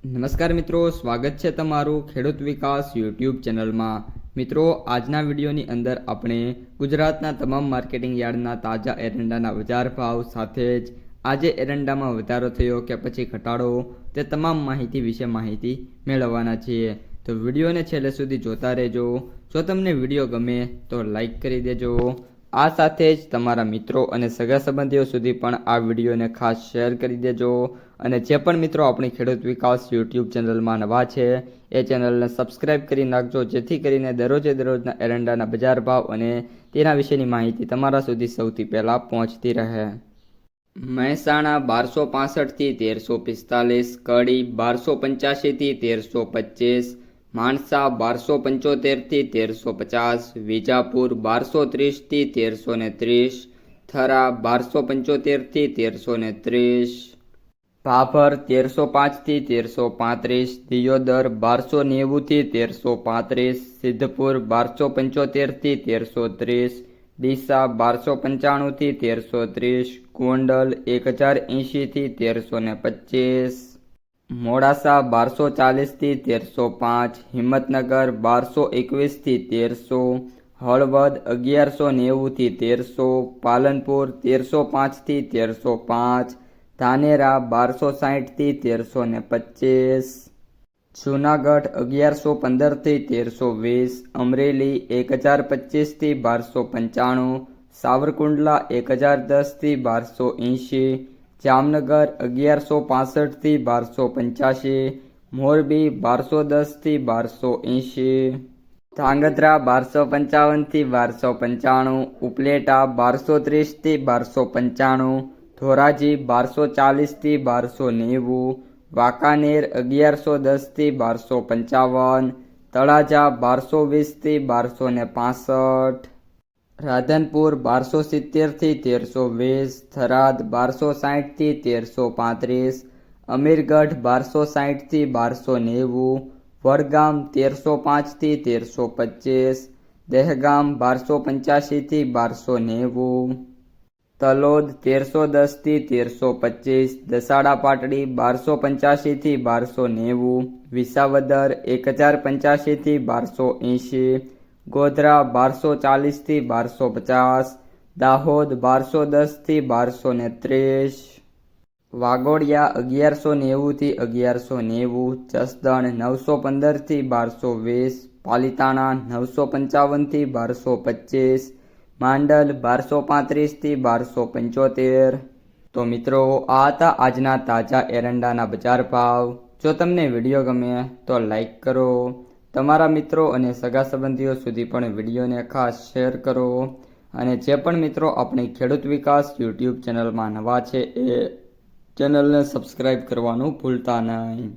નમસ્કાર મિત્રો, સ્વાગત છે તમારું ખેડૂત વિકાસ યુટ્યુબ ચેનલમાં। મિત્રો, આજના વિડીયોની અંદર આપણે ગુજરાતના તમામ માર્કેટિંગ યાર્ડના તાજા એરંડાના બજાર ભાવ સાથે જ આજે એરંડામાં વધારો થયો કે પછી ઘટાડો તે તમામ માહિતી વિશે માહિતી મેળવવાના છીએ। તો વિડીયોને છેલ્લે સુધી જોતા રહેજો। જો તમને વિડીયો ગમે તો લાઈક કરી દેજો। આ સાથે જ તમારા મિત્રો અને સગા સંબંધીઓ સુધી પણ આ વિડીયોને ખાસ શેર કરી દેજો। અને જે પણ મિત્રો આપણી ખેડૂત વિકાસ યુટ્યુબ ચેનલમાં નવા છે એ ચેનલને સબસ્ક્રાઈબ કરી નાખજો, જેથી કરીને દરરોજના એરંડાના બજાર ભાવ અને તેના વિશેની માહિતી તમારા સુધી સૌથી પહેલાં પહોંચતી રહે। મહેસાણા 1265 થી 1345, કડી 1285 થી 1325, માણસા 1275 થી 1350, વિજાપુર 1230 થી 1330, થરા 1275 થી 1330, ભાભર 1305 થી 1335, દિયોદર 1290 થી 1335, સિદ્ધપુર 1275 થી 1330, ડીસા 1295 થી 1330, ગોંડલ 1080 થી 1325, મોડાસા 1240 થી 1305, હિંમતનગર 1221 થી 1300, હળવદ 1190 થી 1300, પાલનપુર 1305 થી 1305, ધાનેરા 1260 થી 1325, જૂનાગઢ 1115 થી 1320, અમરેલી 1025 થી 1295, સાવરકુંડલા 1010 થી 1280, જામનગર 1165 થી 1285, મોરબી 1210 થી 1280, ધાંગધ્રા 1255 થી 1295, ઉપલેટા 1230 થી 1295, ધોરાજી 1240 થી 1290, વાંકાનેર 1110 થી 1255, તળાજા 1220 થી 1265, રાધનપુર 1270 થી 1320, થરાદ 1260 થી 1335, અમીરગઢ 1260 થી 1290, વડગામ 1305 થી 1325, દહેગામ 1285 થી 1290, તલોદ 1310 થી 1325, દસાડા પાટડી 1285 થી 1290, વિસાવદર 1085 થી 1280, ગોધરા 1240 થી 1250, દાહોદ 1210 થી 1230, વાગોડિયા 1190 થી 1190, જસદણ 915 થી 1220, પાલિતાણા 955 થી 1225, માંડલ 1235 થી 1275। તો મિત્રો, આ હતા આજના તાજા એરંડાના બજાર ભાવ। જો તમને વિડીયો ગમે તો લાઈક કરો, તમારા મિત્રો અને સગા સંબંધીઓ સુધી પણ વિડીયોને ખાસ શેર કરો। અને જે પણ મિત્રો આપણી ખેડૂત વિકાસ યુટ્યુબ ચેનલમાં નવા છે એ ચેનલને સબસ્ક્રાઈબ કરવાનું ભૂલતા નહીં।